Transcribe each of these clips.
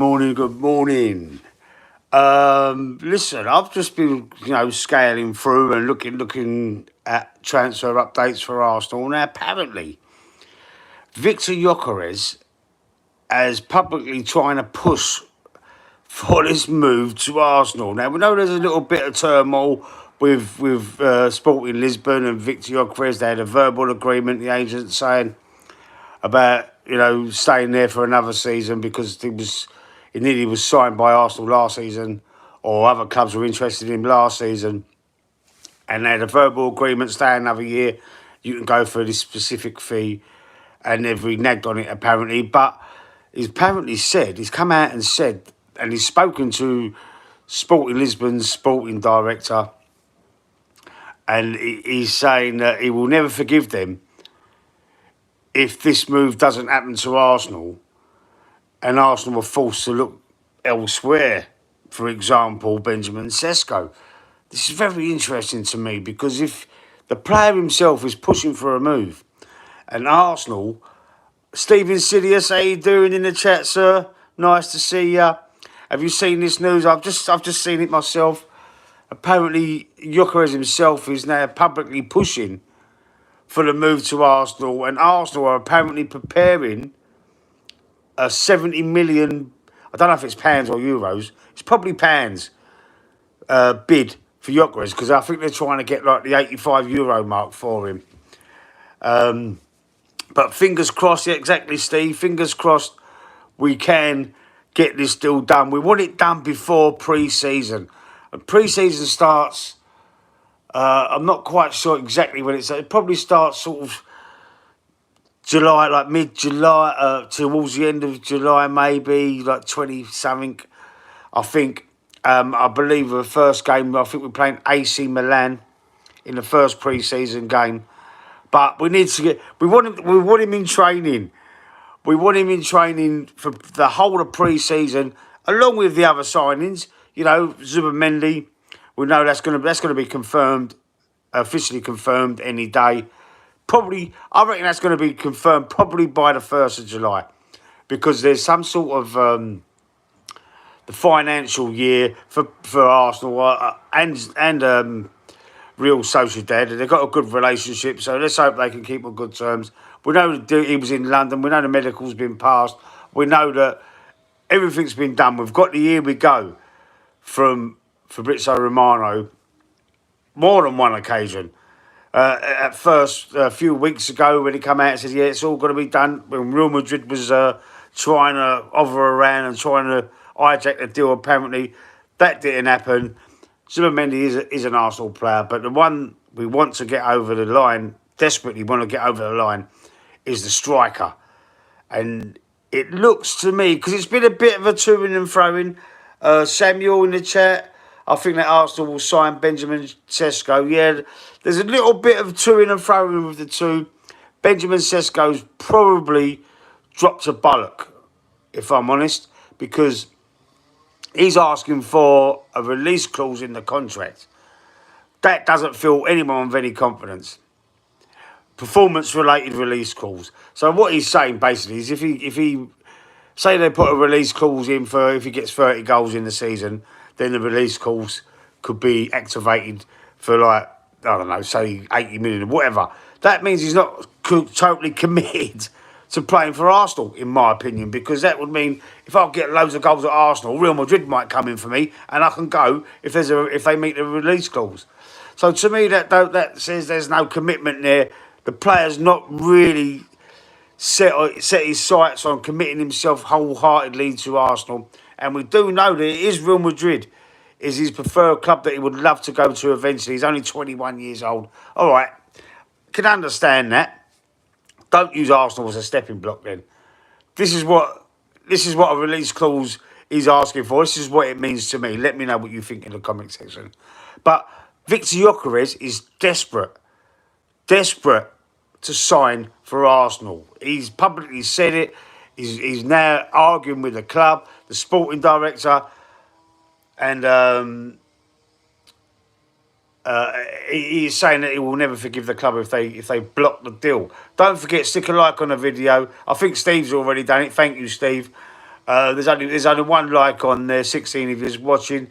Morning, good morning. Listen, I've just been, scaling through and looking at transfer updates for Arsenal. Now, apparently, Victor Gyökeres is publicly trying to push for this move to Arsenal. Now, we know there's a little bit of turmoil with Sporting Lisbon and Victor Gyökeres. They had a verbal agreement, the agent saying, about staying there for another season because he nearly was signed by Arsenal last season, or other clubs were interested in him last season, and they had a verbal agreement, stay another year, you can go for this specific fee, and they've reneged on it apparently. But he's come out and said, and he's spoken to Sporting Lisbon's sporting director, and he's saying that he will never forgive them if this move doesn't happen to Arsenal and Arsenal were forced to look elsewhere. For example, Benjamin Sesko. This is very interesting to me because if the player himself is pushing for a move and Arsenal, Stephen Sidious, how you doing in the chat, sir? Nice to see you. Have you seen this news? I've just seen it myself. Apparently, Gyökeres himself is now publicly pushing for the move to Arsenal, and Arsenal are apparently preparing a 70 million, I don't know if it's pounds or euros, it's probably pounds, bid for Gyökeres, because I think they're trying to get like the €85 mark for him. But fingers crossed, yeah, exactly, Steve, fingers crossed we can get this deal done. We want it done before pre-season. And pre-season starts, I'm not quite sure exactly when it probably starts sort of July, like mid-July, towards the end of July, maybe, like 20-something, I think. I believe the first game, I think we're playing AC Milan in the first pre-season game. But we want him in training. We want him in training for the whole of pre-season, along with the other signings. Zubimendi, we know that's going to be confirmed, officially confirmed any day. Probably, I reckon that's going to be confirmed probably by the 1st of July, because there's some sort of the financial year for Arsenal and Real Sociedad. They've got a good relationship, so let's hope they can keep on good terms. We know that he was in London. We know the medical's been passed. We know that everything's been done. We've got the "here we go" from Fabrizio Romano more than one occasion. At first, a few weeks ago, when he came out and said, yeah, it's all going to be done, when Real Madrid was trying to hover around and trying to hijack the deal, apparently, that didn't happen. Zubimendi is an Arsenal player, but the one we want to get over the line, desperately want to get over the line, is the striker. And it looks to me, because it's been a bit of a to-in and fro-in, Samuel in the chat, I think that Arsenal will sign Benjamin Sesko. Yeah, there's a little bit of to-in and fro-in with the two. Benjamin Sesko's probably dropped a bollock, if I'm honest, because he's asking for a release clause in the contract. That doesn't fill anyone with any confidence. Performance-related release clause. So what he's saying basically is if he say they put a release clause in for if he gets 30 goals in the season, then the release clause could be activated for like, I don't know, say 80 million or whatever. That means he's not totally committed to playing for Arsenal, in my opinion, because that would mean if I get loads of goals at Arsenal, Real Madrid might come in for me and I can go if they meet the release clause. So to me, that says there's no commitment there. The player's not really set his sights on committing himself wholeheartedly to Arsenal. And we do know that it is Real Madrid is his preferred club that he would love to go to eventually. He's only 21 years old. All right, can understand that. Don't use Arsenal as a stepping block then. This is what a release clause is asking for. This is what it means to me. Let me know what you think in the comment section. But Victor Gyökeres is desperate to sign for Arsenal. He's publicly said it. He's now arguing with the club, the sporting director, and he's saying that he will never forgive the club if they block the deal. Don't forget, stick a like on the video. I think Steve's already done it. Thank you, Steve. There's only one like on there. 16 if you're watching.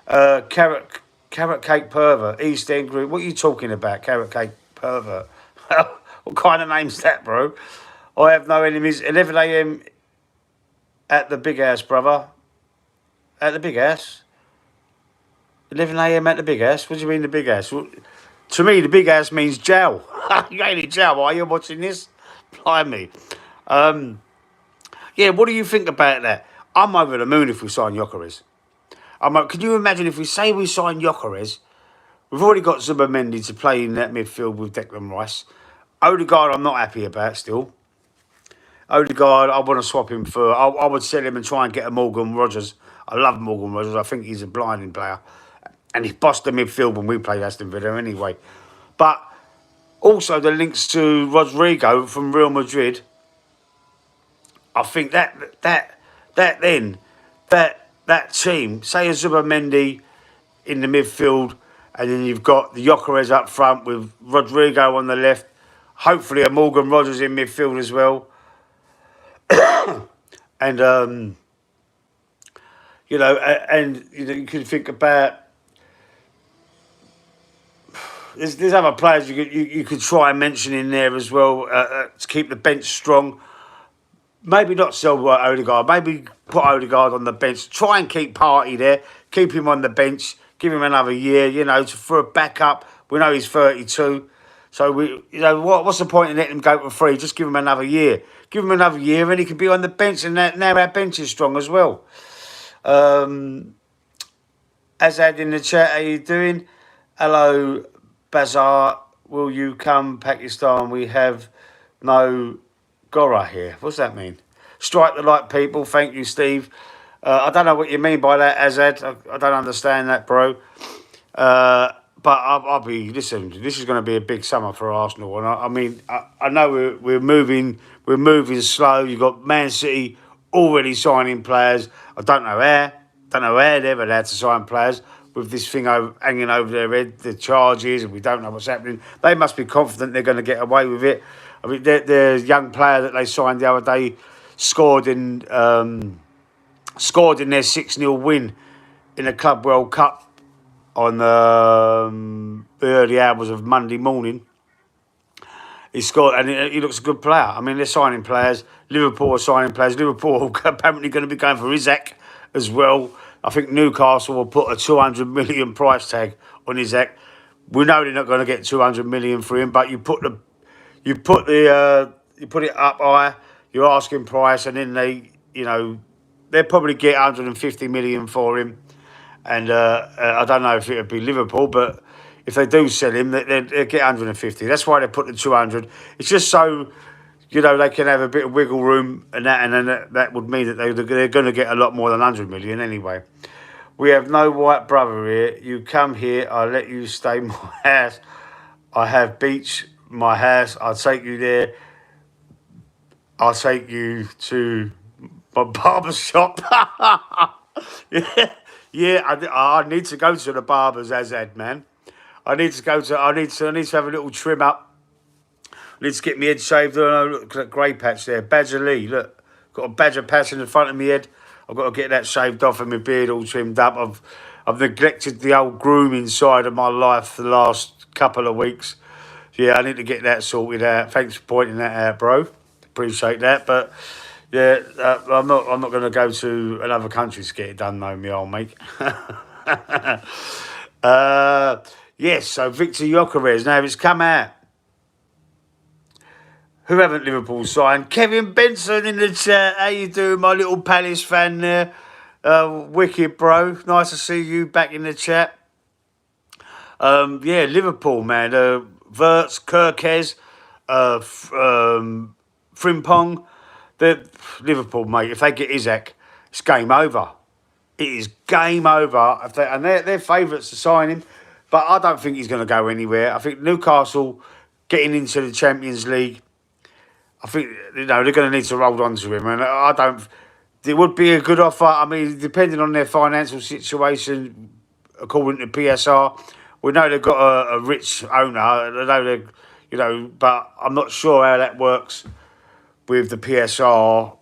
Carrot Cake Pervert, East End Group. What are you talking about, Carrot Cake Pervert? What kind of name's that, bro? I have no enemies. 11 a.m. at the big house, brother. At the big house. 11 a.m. at the big house. What do you mean the big house? Well, to me, the big house means jail. You ain't in jail, are you watching this? Blimey. Yeah, what do you think about that? I'm over the moon if we sign Gyökeres. Can you imagine if we say we sign Gyökeres? We've already got Zubomendi to play in that midfield with Declan Rice. Odegaard, I'm not happy about still. Odegaard, I want to swap him for... I would sell him and try and get a Morgan Rogers. I love Morgan Rogers. I think he's a blinding player. And he's bossed the midfield when we played Aston Villa anyway. But also the links to Rodrigo from Real Madrid. I think that team, say a Zubomendi in the midfield, and then you've got the Gyökeres up front with Rodrigo on the left. Hopefully a Morgan Rogers in midfield as well. And you can think about there's other players you could try and mention in there as well to keep the bench strong. Maybe not sell Odegaard. Maybe put Odegaard on the bench. Try and keep Partey there. Keep him on the bench. Give him another year. For a backup. We know he's 32. So what's the point in letting him go for free? Just give him another year. Give him another year, and he can be on the bench. And now our bench is strong as well. Azad in the chat, how you doing? Hello, Bazar. Will you come, Pakistan? We have no Gora here. What's that mean? Strike the light, people. Thank you, Steve. I don't know what you mean by that, Azad. I don't understand that, bro. But listen, this is going to be a big summer for Arsenal. And I know we're moving slow. You've got Man City already signing players. I don't know how they've allowed to sign players with this thing hanging over their head, the charges, and we don't know what's happening. They must be confident they're going to get away with it. I mean, the young player that they signed the other day scored in their 6-0 win in the Club World Cup on the early hours of Monday morning. He scored, and he looks a good player. I mean, they're signing players. Liverpool are signing players. Liverpool are apparently going to be going for Isaac as well. I think Newcastle will put a 200 million price tag on Isaac. We know they're not going to get 200 million for him, but you put it up high. You're asking price, and then they'll probably get 150 million for him. And I don't know if it would be Liverpool, but if they do sell him, they'll get 150. That's why they put the 200. It's just so, they can have a bit of wiggle room, and then that would mean that they're going to get a lot more than 100 million anyway. We have no white brother here. You come here, I'll let you stay in my house. I have beach, my house. I'll take you there. I'll take you to my barber shop. Yeah, I need to go to the barbers, Azad, man. I need to have a little trim up. I need to get my head shaved. Oh, look at that grey patch there. Badger Lee, look. Got a badger patch in the front of my head. I've got to get that shaved off and my beard all trimmed up. I've neglected the old grooming side of my life for the last couple of weeks. Yeah, I need to get that sorted out. Thanks for pointing that out, bro. Appreciate that. But yeah, I'm not going to go to another country to get it done, though, me old mate. Yes, so Victor Gyökeres. Now, it's come out. Who haven't Liverpool signed? Kevin Benson in the chat. How you doing, my little Palace fan there? Wicked, bro. Nice to see you back in the chat. Yeah, Liverpool, man. Verts, Gyökeres, Frimpong. Liverpool, mate. If they get Isaac, it's game over. It is game over. They're favourites to sign him. But I don't think he's going to go anywhere. I think Newcastle getting into the Champions League, I think they're going to need to hold on to him. And it would be a good offer. I mean, depending on their financial situation, according to PSR, we know they've got a rich owner. I know but I'm not sure how that works with the PSR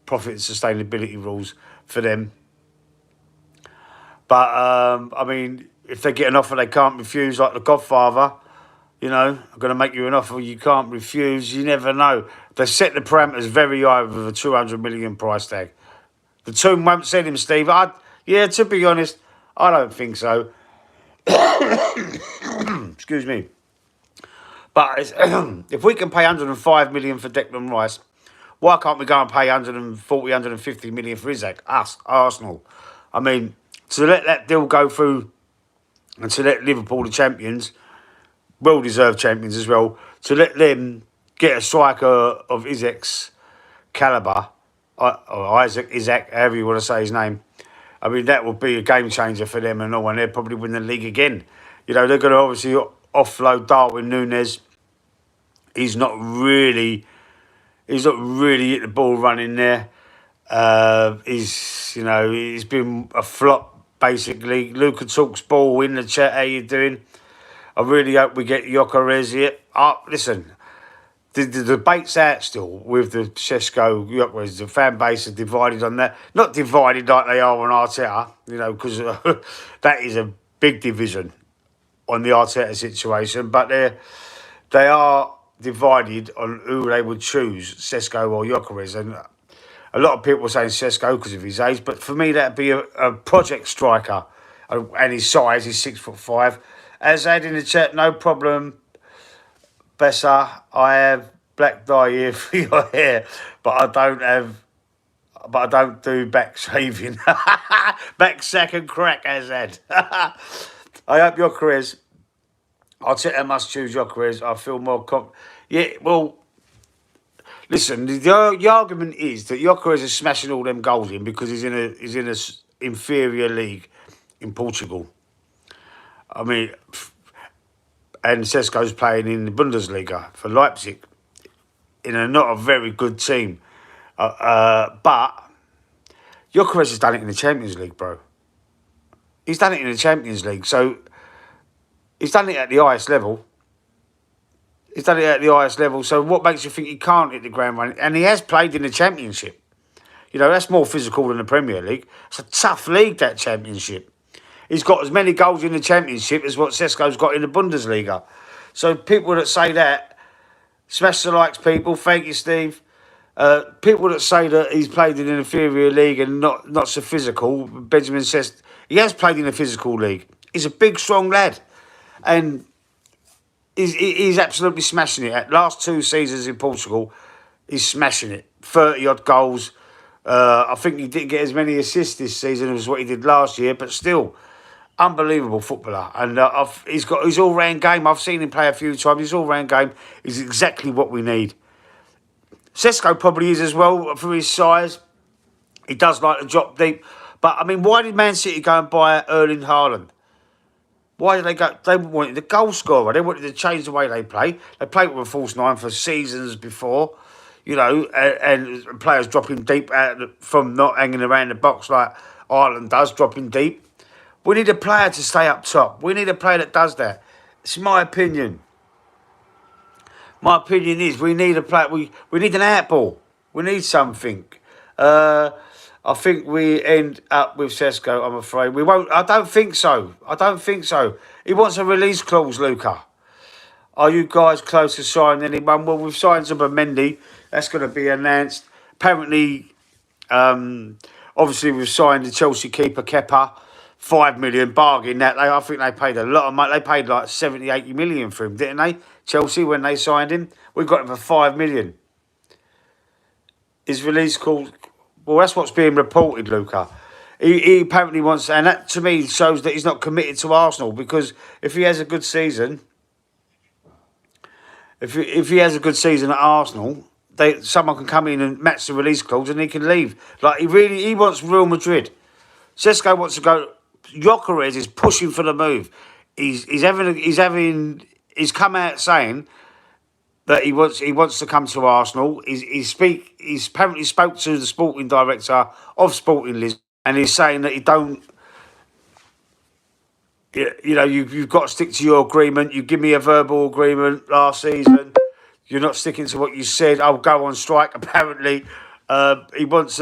profit and sustainability rules for them. But, I mean, if they get an offer they can't refuse, like The Godfather, you know, I'm going to make you an offer you can't refuse. You never know. They set the parameters very high with a 200 million price tag. The Tomb won't sell him, Steve. Yeah, to be honest, I don't think so. Excuse me. But if we can pay 105 million for Declan Rice, why can't we go and pay 140, 150 million for Isaac? Us, Arsenal. I mean, to let that deal go through and to let Liverpool, the champions, well-deserved champions as well, to let them get a striker of Isaac's calibre, or Isaac, however you want to say his name, I mean, that would be a game changer for them and all, and they'll probably win the league again. You know, they're going to obviously offload Darwin Núñez. He's not really hit the ball running there. He's been a flop, basically. Luca talks ball in the chat. How you doing? I really hope we get Gyökeres here. Listen, the debate's out still with the Šeško Gyökeres. The fan base are divided on that. Not divided like they are on Arteta, you know, because that is a big division on the Arteta situation. But they are divided on who they would choose, Šeško or Gyökeres. And a lot of people are saying Šeško because of his age. But for me, that'd be a project striker. And his size, he's 6'5". As said in the chat, no problem, Bessa. I have black dye here for your hair, but I don't do back shaving. Back sack and crack, Azad. I hope Gyökeres. Arteta must choose Gyökeres. I feel more yeah, well, listen, the argument is that Gyökeres is smashing all them goals in because he's in a inferior league in Portugal. I mean, and Šeško's playing in the Bundesliga for Leipzig in not a very good team. But Gyökeres has done it in the Champions League, bro. He's done it in the Champions League, so he's done it at the highest level. So what makes you think he can't hit the ground running? And he has played in the Championship. You know, that's more physical than the Premier League. It's a tough league, that Championship. He's got as many goals in the Championship as what Šeško's got in the Bundesliga. So people that say that, smash the likes, people. Thank you, Steve. People that say that he's played in an inferior league and not so physical, Benjamin says he has played in a physical league. He's a big, strong lad. And he's absolutely smashing it. At last 2 seasons in Portugal, he's smashing it. 30-odd goals. I think he didn't get as many assists this season as what he did last year, but still, unbelievable footballer. And he's got his all-round game. I've seen him play a few times. His all-round game is exactly what we need. Šeško probably is as well for his size. He does like to drop deep. But, I mean, why did Man City go and buy Erling Haaland? Why did they go? They wanted the goal scorer. They wanted to change the way they play. They played with a false 9 for seasons before, you know, and players dropping deep from not hanging around the box like Ireland does, dropping deep. We need a player to stay up top. We need a player that does that. It's my opinion. My opinion is we need a player. We need an outball. We need something. I think we end up with Šeško, I'm afraid. We won't. I don't think so. He wants a release clause, Luca. Are you guys close to signing anyone? Well, we've signed Zubimendi. That's going to be announced. Apparently, obviously, we've signed the Chelsea keeper, Kepa. 5 million bargain. I think they paid a lot of money. They paid like 70, 80 million for him, didn't they? Chelsea, when they signed him. We got him for 5 million. His release clause... Well, that's what's being reported, Luca. He apparently wants, and that to me shows that he's not committed to Arsenal, because if he has a good season, if he has a good season at Arsenal, someone can come in and match the release clause and he can leave. Like he wants Real Madrid. Šeško wants to go. Gyökeres is pushing for the move. He's come out saying that he wants to come to Arsenal. He's apparently spoke to the sporting director of Sporting Lisbon, and he's saying that he don't. You know, you've got to stick to your agreement. You give me a verbal agreement last season. You're not sticking to what you said. I'll go on strike. Apparently, He wants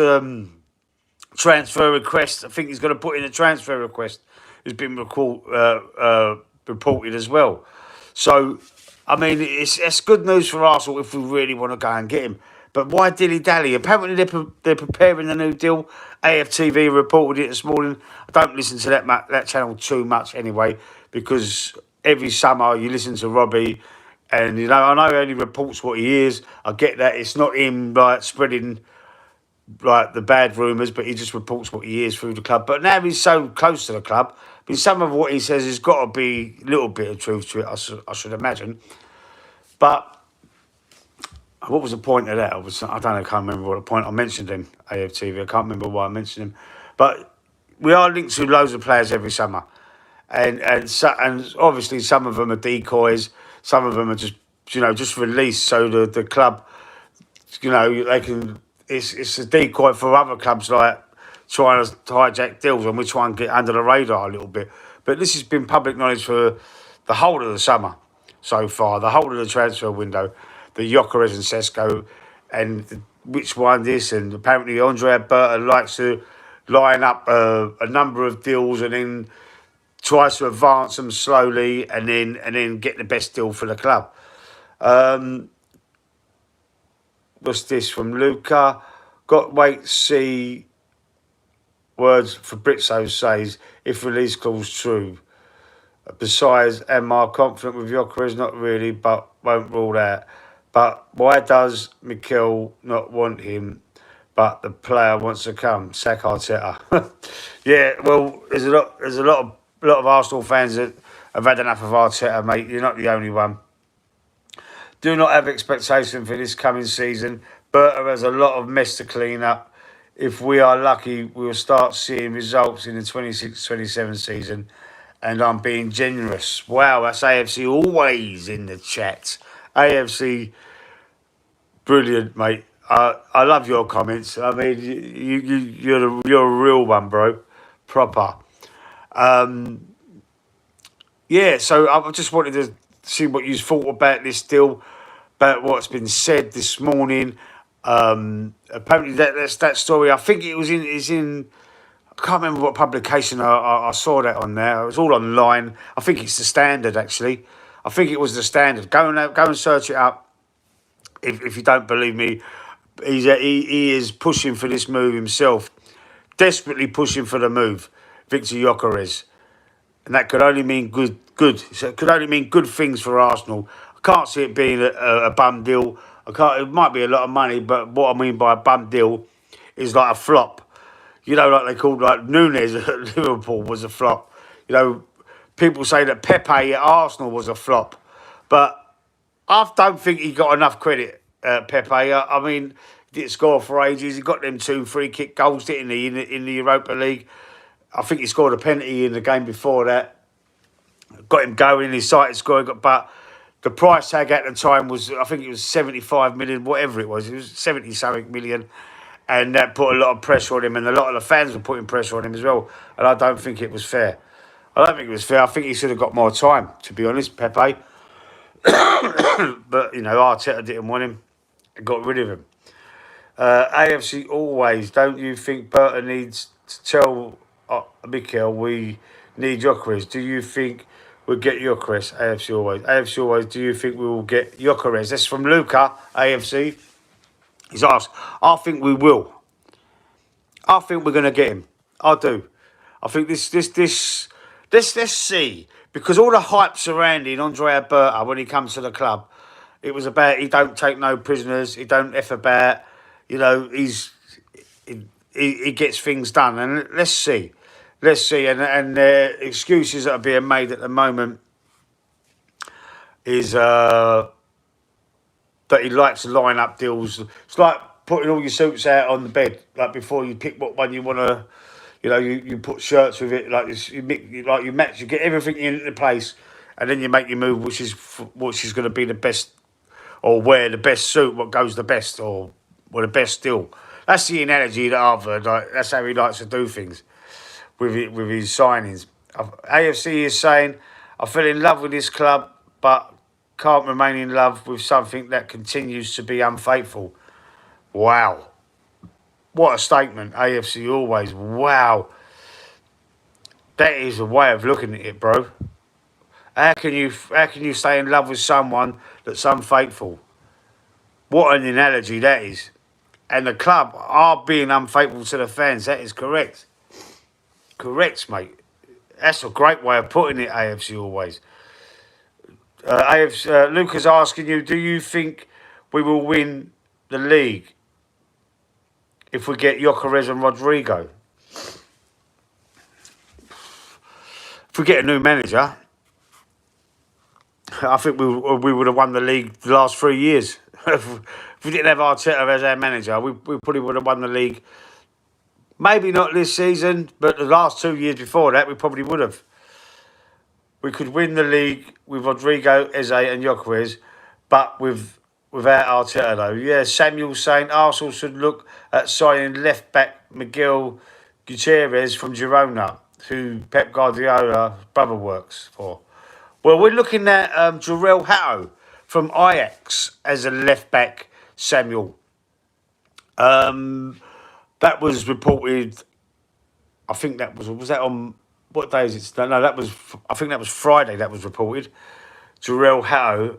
transfer request. I think he's going to put in a transfer request. Has been reported as well. So, I mean, it's good news for Arsenal if we really want to go and get him. But why dilly dally? Apparently they're preparing a new deal. AFTV reported it this morning. I don't listen to that channel too much anyway, because every summer you listen to Robbie, and I know he only reports what he is. I get that it's not him like spreading like the bad rumours, but he just reports what he is through the club. But now he's so close to the club, I mean, some of what he says has got to be a little bit of truth to it, I should imagine. But what was the point of that? I don't know, I can't remember what the point I mentioned him, AFTV. I can't remember why I mentioned him. But we are linked to loads of players every summer. And obviously some of them are decoys, some of them are just released so the club, they can. It's a decoy for other clubs like trying to hijack deals, and we try and get under the radar a little bit. But this has been public knowledge for the whole of the summer so far, the whole of the transfer window, the Gyökeres and Sesko, and which one this, and apparently Andre Alberta likes to line up a number of deals and then tries to advance them slowly and then get the best deal for the club. What's this from Luca? Got wait to see words Fabrizio says if release clause true. Besides, am I confident with Gyökeres? Not really, but won't rule out. But why does Mikel not want him, but the player wants to come? Sack Arteta. Yeah, well, there's a lot of Arsenal fans that have had enough of Arteta, mate. You're not the only one. Do not have expectation for this coming season. Berta has a lot of mess to clean up. If we are lucky, we'll start seeing results in the 26-27 season. And I'm being generous. Wow, that's AFC always in the chat. AFC, brilliant, mate. I love your comments. I mean, you're a real one, bro. Proper. Yeah, so I just wanted to see what you thought about this deal, about what's been said this morning. Apparently that story. I think is in. I can't remember what publication I saw that on there. It was all online. I think it's the Standard, actually. I think it was the Standard. Go and search it up. If you don't believe me, he is pushing for this move himself, desperately pushing for the move, Victor Gyökeres, and that could only mean good. So it could only mean good things for Arsenal. I can't see it being a bum deal. It might be a lot of money, but what I mean by a bum deal is like a flop. Like they called like Nunes at Liverpool was a flop. People say that Pepe at Arsenal was a flop, but I don't think he got enough credit. Pepe. I mean, he didn't score for ages. He got them 2 free kick goals, didn't he, in the Europa League? I think he scored a penalty in the game before that. Got him going. He started scoring, but the price tag at the time was, I think it was 75 million, whatever it was. It was 70-something million. And that put a lot of pressure on him, and a lot of the fans were putting pressure on him as well. And I don't think it was fair. I think he should have got more time, to be honest, Pepe. But, Arteta didn't want him and got rid of him. AFC always, don't you think Berta needs to tell Mikel we need Gyökeres? Do you think we'll get Gyökeres? AFC always, do you think we will get Gyökeres? That's from Luca, AFC. He's asked, I think we will. I think we're going to get him. I do. I think let's see. Because all the hype surrounding Andre Alberta when he comes to the club, it was about he don't take no prisoners, he don't F about, he gets things done. And let's see. And excuses that are being made at the moment is that he likes to line up deals. It's like putting all your suits out on the bed, like before you pick what one you want to. You put shirts with it, you match, you get everything into place, and then you make your move, which is going to be the best, or wear the best suit, what goes the best, or the best deal. That's the analogy that I've heard. That's how he likes to do things with his signings. AFC is saying, I fell in love with this club, but can't remain in love with something that continues to be unfaithful. Wow. What a statement, AFC Always. Wow. That is a way of looking at it, bro. How can you stay in love with someone that's unfaithful? What an analogy that is. And the club are being unfaithful to the fans. That is correct. Correct, mate. That's a great way of putting it, AFC Always. Luca's asking you, do you think we will win the league if we get Gyökeres and Rodrigo? If we get a new manager, I think we would have won the league the last 3 years. If we didn't have Arteta as our manager, we probably would have won the league. Maybe not this season, but the last 2 years before that, we probably would have. We could win the league with Rodrigo, Eze and Gyökeres, but without Arteta though. Yeah, Samuel's saying Arsenal should look at signing left-back Miguel Gyökeres from Girona, who Pep Guardiola's brother works for. Well, we're looking at Jarell Hatto from Ajax as a left-back, Samuel. That was reported, I think that was that on, what day is it? No, I think that was Friday that was reported. Jarell Hatto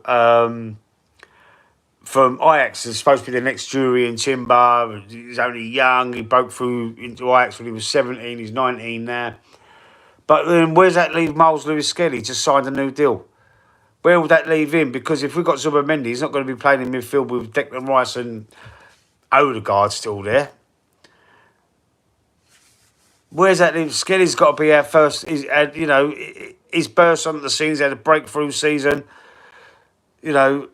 from Ajax is supposed to be the next Jury and Timber. He's only young. He broke through into Ajax when he was 17. He's 19 now. But then where's that leave Miles Lewis-Skelly? Just signed a new deal. Where will that leave him? Because if we've got Zubimendi, he's not going to be playing in midfield with Declan Rice and Odegaard still there. Where's that leave? Skelly's got to be our first. He's burst onto the scene. He's had a breakthrough season. I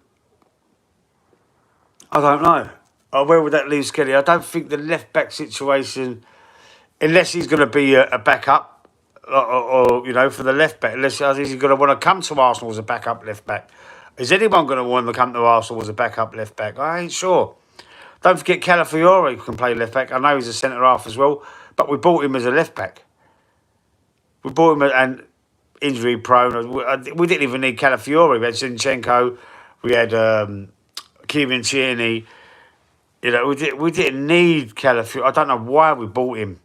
don't know. Where would that leave Skelly? I don't think the left-back situation, unless he's going to be a backup, or for the left back, unless he's going to want to come to Arsenal as a backup left back. Is anyone going to want to come to Arsenal as a backup left back? I ain't sure. Don't forget Calafiore can play left back. I know he's a centre half as well, but we bought him as a left back. We bought him and injury prone. We didn't even need Calafiore. We had Zinchenko. We had Kieran Tierney. We didn't need Calafiore. I don't know why we bought him.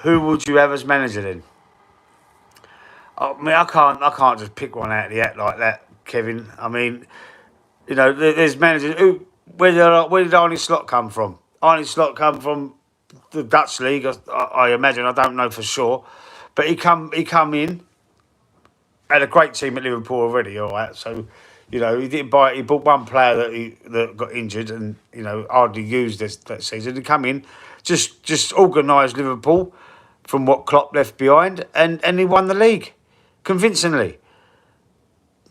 Who would you have as manager then? I mean, I can't just pick one out of the hat like that, Kevin. I mean, there's managers. Where did Arne Slot come from? Arne Slot come from the Dutch league, I imagine. I don't know for sure, but he come in. Had a great team at Liverpool already. All right, so he didn't buy. He bought one player that got injured and hardly used that season. He come in, just organised Liverpool from what Klopp left behind, and he won the league convincingly.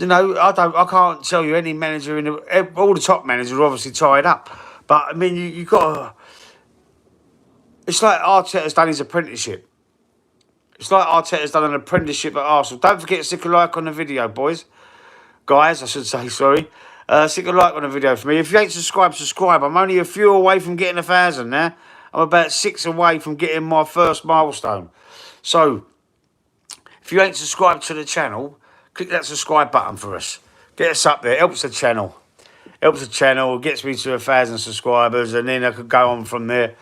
I can't tell you any manager all the top managers are obviously tied up, but I mean you got to. It's like Arteta's done his apprenticeship. It's like Arteta's done an apprenticeship at Arsenal. Don't forget to stick a like on the video, boys. Guys, I should say, sorry. Stick a like on the video for me. If you ain't subscribed, subscribe. I'm only a few away from getting 1,000 now. I'm about 6 away from getting my first milestone. So, if you ain't subscribed to the channel, click that subscribe button for us. Get us up there. Helps the channel. Gets me to 1,000 subscribers, and then I could go on from there.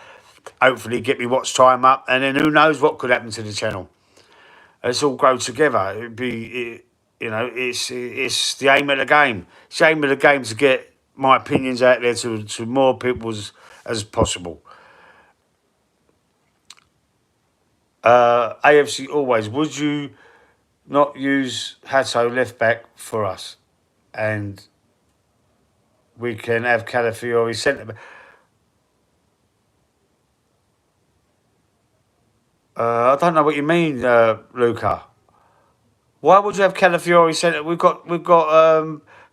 Hopefully get me watch time up, and then who knows what could happen to the channel. Let's all grow together. It's the aim of the game. It's the aim of the game to get my opinions out there to more people as possible. AFC Always, would you not use Hatto left back for us? And we can have Calafiore centre back. I don't know what you mean, Luca. Why would you have Calafiore centre? We've got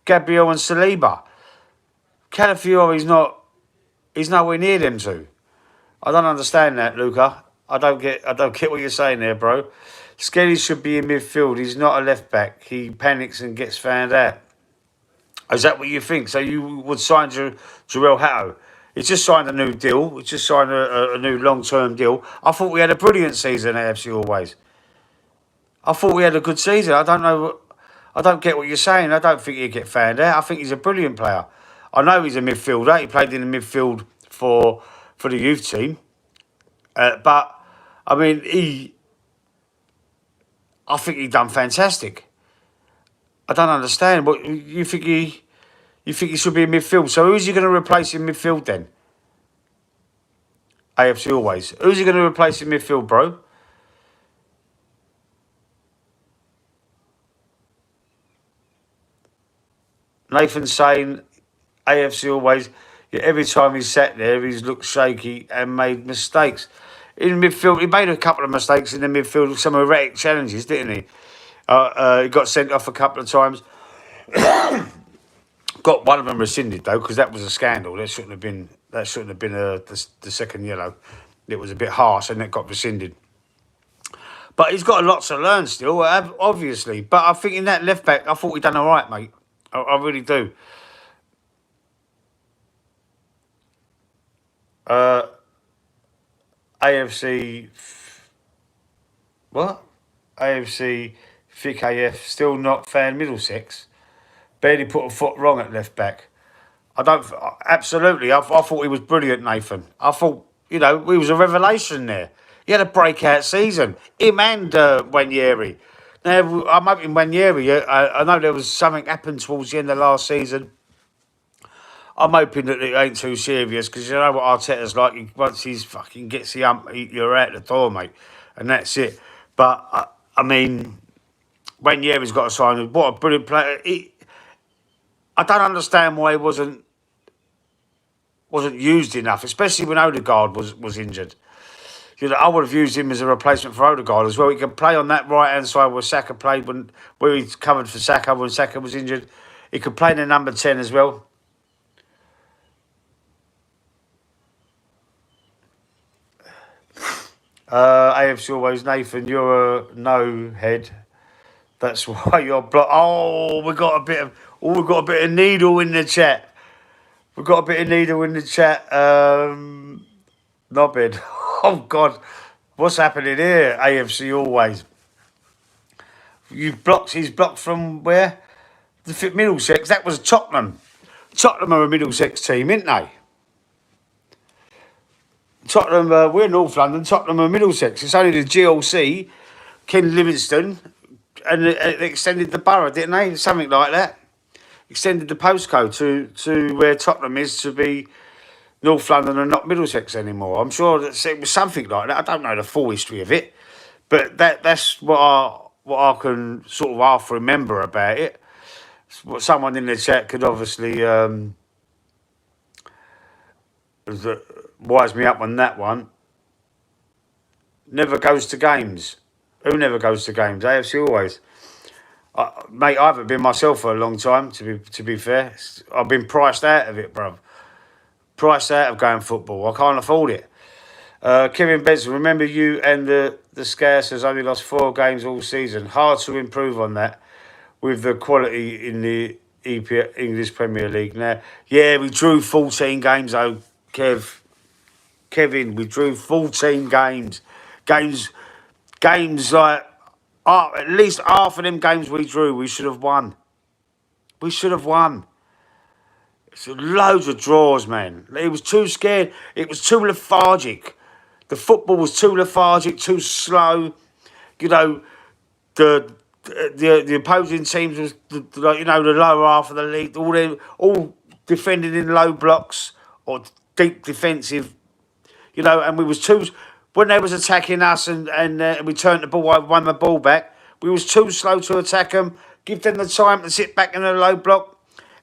Gabriel and Saliba. Calafiore's he's nowhere near them two. I don't understand that, Luca. I don't get what you're saying there, bro. Skelly should be in midfield. He's not a left back. He panics and gets found out. Is that what you think? So you would sign Jarell Hatto? He's just signed a new deal. He's just signed a new long-term deal. I thought we had a brilliant season at FC Always. I thought we had a good season. I don't know. I don't get what you're saying. I don't think he'd get found out. I think he's a brilliant player. I know he's a midfielder. He played in the midfield for the youth team. But, I mean, I think he done fantastic. I don't understand. What you think he should be in midfield? So who's he going to replace in midfield then? AFC always. Who's he going to replace in midfield, bro? Nathan's saying AFC always. Yeah, every time he's sat there, he's looked shaky and made mistakes. In midfield, he made a couple of mistakes in the midfield, some erratic challenges, didn't he? He got sent off a couple of times. Got one of them rescinded though, because that was a scandal. That shouldn't have been. That shouldn't have been the second yellow. It was a bit harsh, and it got rescinded. But he's got a lot to learn still, obviously. But I think in that left back, I thought he done all right, mate. I really do. AFC, what? AFC, Thick AF, still not fan Middlesex. Barely put a foot wrong at left back. I don't, absolutely. I thought he was brilliant, Nathan. I thought, he was a revelation there. He had a breakout season. Him and Wanyeri. Now, I'm hoping Wanyeri, I know there was something happened towards the end of last season. I'm hoping that it ain't too serious because you know what Arteta's like. Once he's fucking gets the ump, you're out the door, mate. And that's it. But, I mean, Wanyeri's got to sign. What a brilliant player. I don't understand why he wasn't used enough, especially when Odegaard was injured. I would have used him as a replacement for Odegaard as well. He can play on that right-hand side where Saka played, where he covered for Saka when Saka was injured. He could play in the number 10 as well. AFC always, Nathan, you're a no head. That's why you're blocked. Oh, we got a bit of needle in the chat. We've got a bit of needle in the chat. Knobhead. Oh God, what's happening here? AFC always. He's blocked from where? The Middlesex. That was Tottenham. Tottenham are a Middlesex team, isn't they? Tottenham, we're North London. Tottenham are Middlesex. It's only the GLC, Ken Livingston, and they extended the borough, didn't they? Something like that. Extended the postcode to where Tottenham is to be North London and not Middlesex anymore. I'm sure that it was something like that. I don't know the full history of it, but that's what I can sort of half remember about it. Someone in the chat could obviously wise me up on that one. Never goes to games. Who never goes to games? AFC always. Mate, I haven't been myself for a long time, to be fair. I've been priced out of it, bruv. Priced out of going football. I can't afford it. Kevin Benson, remember you and the Scousers only lost 4 games all season. Hard to improve on that with the quality in the English Premier League now. Yeah, we drew 14 games though, Kevin, we drew 14 games. Games like... at least half of them games we drew, we should have won. We should have won. It's loads of draws, man. It was too scared. It was too lethargic. The football was too lethargic, too slow. The opposing teams was the lower half of the league, all defending in low blocks or deep defensive. And we was too, when they was attacking us and we turned the ball, won the ball back. We was too slow to attack them. Give them the time to sit back in a low block.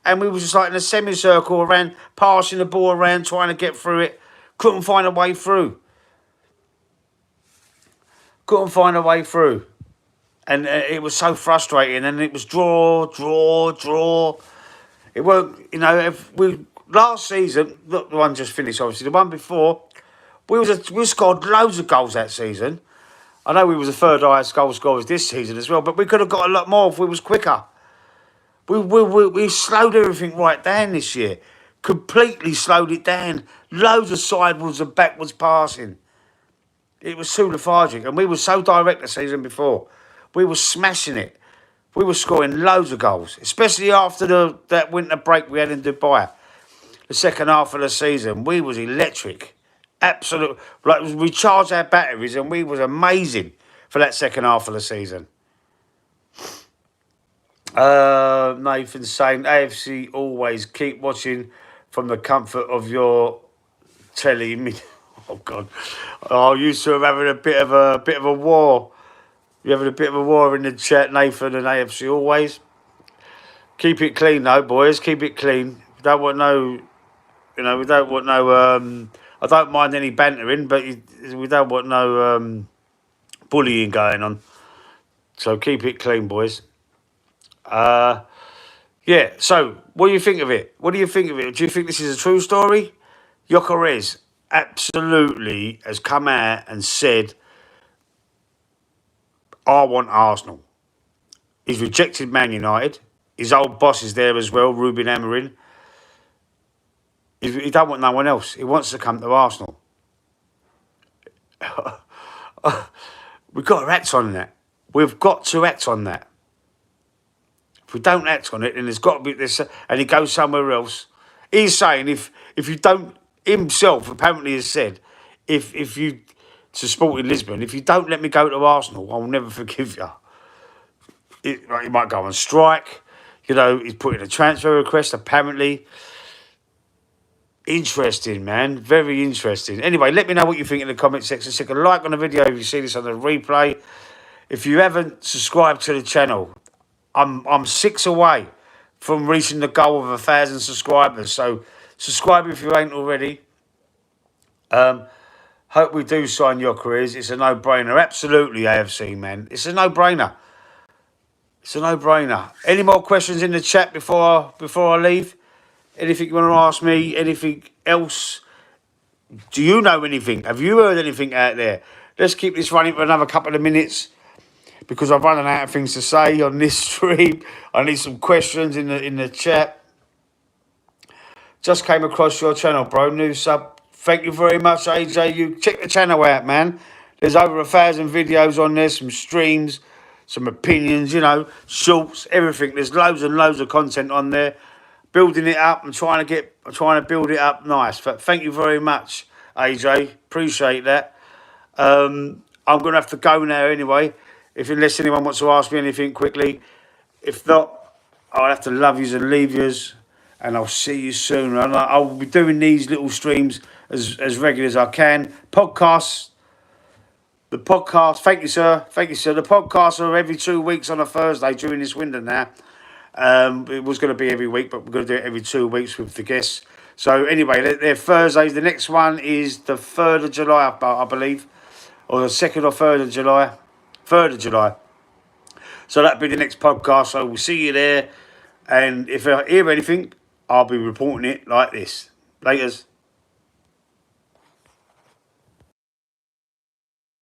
And we was just like in a semicircle around, passing the ball around, trying to get through it. Couldn't find a way through. And it was so frustrating. And it was draw. It weren't, last season, not the one just finished, obviously, the one before, we scored loads of goals that season. I know we was the third highest goal scorers this season as well, but we could have got a lot more if we was quicker. We slowed everything right down this year. Completely slowed it down. Loads of sideways and backwards passing. It was too lethargic. And we were so direct the season before. We were smashing it. We were scoring loads of goals. Especially after that winter break we had in Dubai. the second half of the season, we was electric. Absolute. Like, we charged our batteries and we was amazing for that second half of the season. Nathan's saying, AFC always keep watching from the comfort of your telly. Oh, God. Oh, you two are having a bit of a war. You're having a bit of a war in the chat, Nathan and AFC always. Keep it clean, though, boys. Keep it clean. We don't want no, we don't want no, I don't mind any bantering, but we don't want no bullying going on. So keep it clean, boys. Yeah, so what do you think of it? What do you think of it? Do you think this is a true story? Gyökeres absolutely has come out and said, I want Arsenal. He's rejected Man United. His old boss is there as well, Ruben Amorim. He don't want no one else. He wants to come to Arsenal. We've got to act on that. We've got to act on that. If we don't act on it, then there's got to be this, and he goes somewhere else. He's saying if you don't, himself apparently has said, if you, to Sporting Lisbon, if you don't let me go to Arsenal, I'll never forgive you. He might go on strike. He's put in a transfer request, apparently. Interesting, man. Very interesting. Anyway, let me know what you think in the comment section. Stick a like on the video if you see this on the replay. If you haven't subscribed to the channel, I'm 6 away from reaching the goal of 1,000 subscribers. So subscribe if you ain't already. Hope we do sign Gyökeres. It's a no-brainer. Absolutely, AFC, man. It's a no-brainer. It's a no-brainer. Any more questions in the chat before I leave? Anything you want to ask me? Anything else? Do you know anything? Have you heard anything out there? Let's keep this running for another couple of minutes because I've run out of things to say on this stream. I need some questions in the chat. Just came across your channel, bro. New sub. Thank you very much, AJ. You check the channel out, man. There's over 1,000 videos on there, some streams, some opinions, shorts, everything. There's loads and loads of content on there. Building it up. I'm trying to build it up nice. But thank you very much, AJ. Appreciate that. I'm going to have to go now anyway. Unless anyone wants to ask me anything quickly. If not, I'll have to love yous and leave yous. And I'll see you soon. And I'll be doing these little streams as regular as I can. Podcasts. The podcast. Thank you, sir. Thank you, sir. The podcasts are every 2 weeks on a Thursday during this window now. It was going to be every week, but we're going to do it every 2 weeks with the guests. So anyway, they're Thursdays. The next one is the 3rd of July, I believe. Or the 2nd or 3rd of July. 3rd of July. So that'll be the next podcast. So we'll see you there. And if I hear anything, I'll be reporting it like this. Laters.